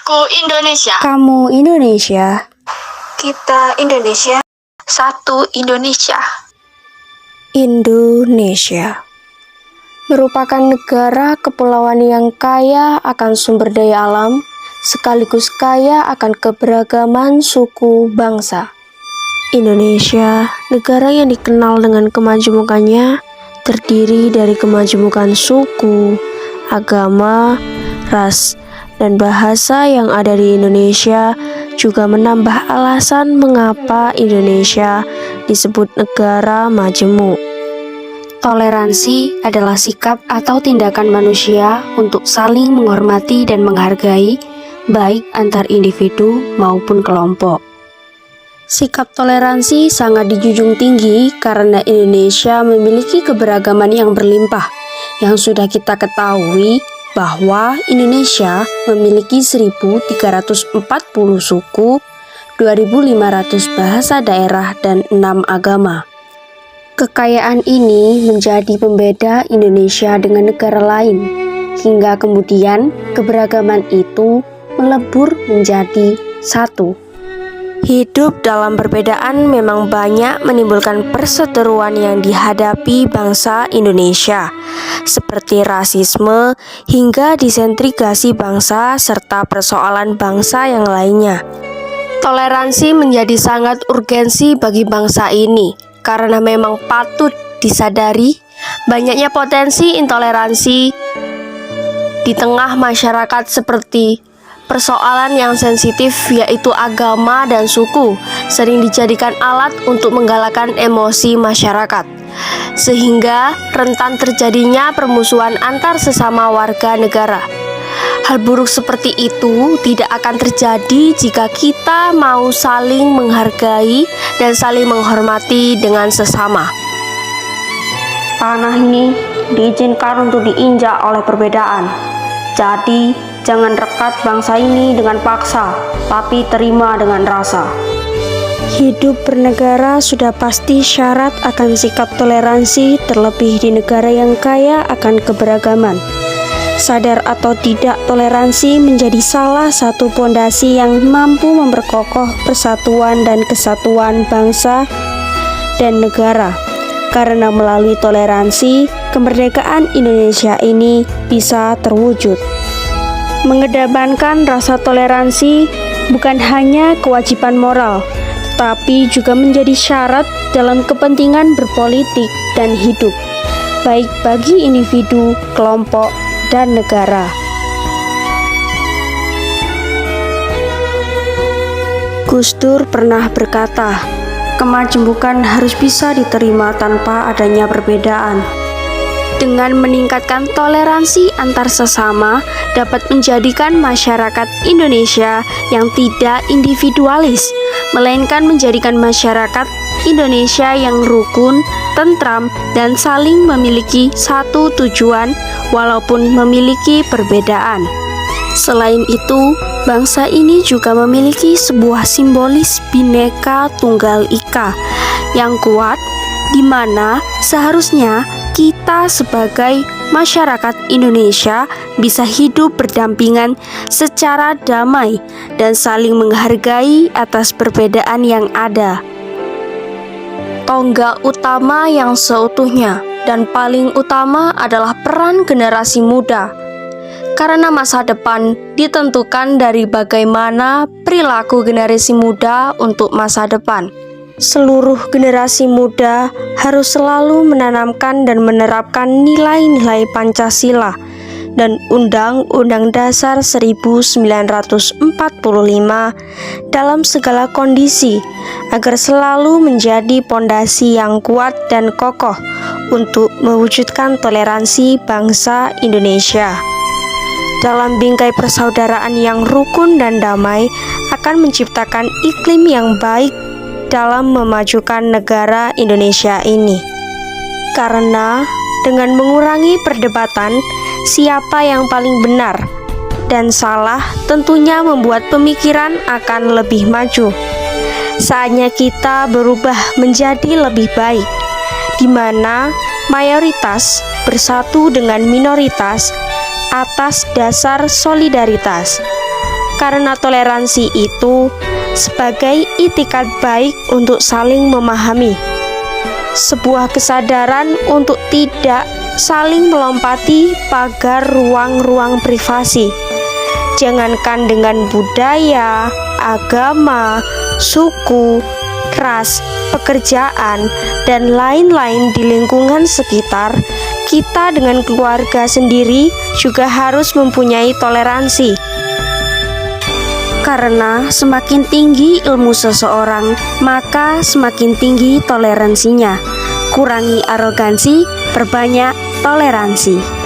Aku Indonesia. Kamu Indonesia. Kita Indonesia. Satu Indonesia. Indonesia merupakan negara kepulauan yang kaya akan sumber daya alam, sekaligus kaya akan keberagaman suku bangsa. Indonesia, negara yang dikenal dengan kemajemukannya, terdiri dari kemajemukan suku, agama, ras, dan bahasa yang ada di Indonesia, juga menambah alasan mengapa Indonesia disebut negara majemuk. Toleransi adalah sikap atau tindakan manusia untuk saling menghormati dan menghargai, baik antar individu maupun kelompok. Sikap toleransi sangat dijunjung tinggi karena Indonesia memiliki keberagaman yang berlimpah, yang sudah kita ketahui bahwa Indonesia memiliki 1.340 suku, 2.500 bahasa daerah, dan 6 agama. Kekayaan ini menjadi pembeda Indonesia dengan negara lain, hingga kemudian keberagaman itu melebur menjadi satu. Hidup dalam perbedaan memang banyak menimbulkan perseteruan yang dihadapi bangsa Indonesia, seperti rasisme hingga disentrigasi bangsa serta persoalan bangsa yang lainnya. Toleransi menjadi sangat urgensi bagi bangsa ini, karena memang patut disadari banyaknya potensi intoleransi di tengah masyarakat seperti persoalan yang sensitif yaitu agama dan suku sering dijadikan alat untuk menggalakkan emosi masyarakat, sehingga rentan terjadinya permusuhan antar sesama warga negara. Hal buruk seperti itu tidak akan terjadi jika kita mau saling menghargai dan saling menghormati dengan sesama. Tanah ini diizinkan untuk diinjak oleh perbedaan. Jadi, jangan rekat bangsa ini dengan paksa, tapi terima dengan rasa. Hidup bernegara sudah pasti syarat akan sikap toleransi, terlebih di negara yang kaya akan keberagaman. Sadar atau tidak, toleransi menjadi salah satu pondasi yang mampu memperkokoh persatuan dan kesatuan bangsa dan negara. Karena melalui toleransi, kemerdekaan Indonesia ini bisa terwujud. Mengedepankan rasa toleransi bukan hanya kewajiban moral, tetapi juga menjadi syarat dalam kepentingan berpolitik dan hidup, baik bagi individu, kelompok, dan negara. Gus Dur pernah berkata, kemajemukan harus bisa diterima tanpa adanya perbedaan. Dengan meningkatkan toleransi antar sesama dapat menjadikan masyarakat Indonesia yang tidak individualis, melainkan menjadikan masyarakat Indonesia yang rukun, tentram, dan saling memiliki satu tujuan walaupun memiliki perbedaan. Selain itu, bangsa ini juga memiliki sebuah simbolis Bhinneka Tunggal Ika yang kuat, di mana seharusnya kita sebagai masyarakat Indonesia bisa hidup berdampingan secara damai dan saling menghargai atas perbedaan yang ada. Tonggak utama yang seutuhnya dan paling utama adalah peran generasi muda, karena masa depan ditentukan dari bagaimana perilaku generasi muda untuk masa depan. Seluruh generasi muda harus selalu menanamkan dan menerapkan nilai-nilai Pancasila dan Undang-Undang Dasar 1945 dalam segala kondisi agar selalu menjadi pondasi yang kuat dan kokoh untuk mewujudkan toleransi bangsa Indonesia. Dalam bingkai persaudaraan yang rukun dan damai akan menciptakan iklim yang baik dalam memajukan negara Indonesia ini. Karena dengan mengurangi perdebatan siapa yang paling benar dan salah tentunya membuat pemikiran akan lebih maju. Saatnya kita berubah menjadi lebih baik, di mana mayoritas bersatu dengan minoritas atas dasar solidaritas. Karena toleransi itu sebagai itikad baik untuk saling memahami, sebuah kesadaran untuk tidak saling melompati pagar ruang-ruang privasi. Jangankan dengan budaya, agama, suku, ras, pekerjaan, dan lain-lain di lingkungan sekitar, kita dengan keluarga sendiri juga harus mempunyai toleransi. Karena semakin tinggi ilmu seseorang, maka semakin tinggi toleransinya. Kurangi arogansi, perbanyak toleransi.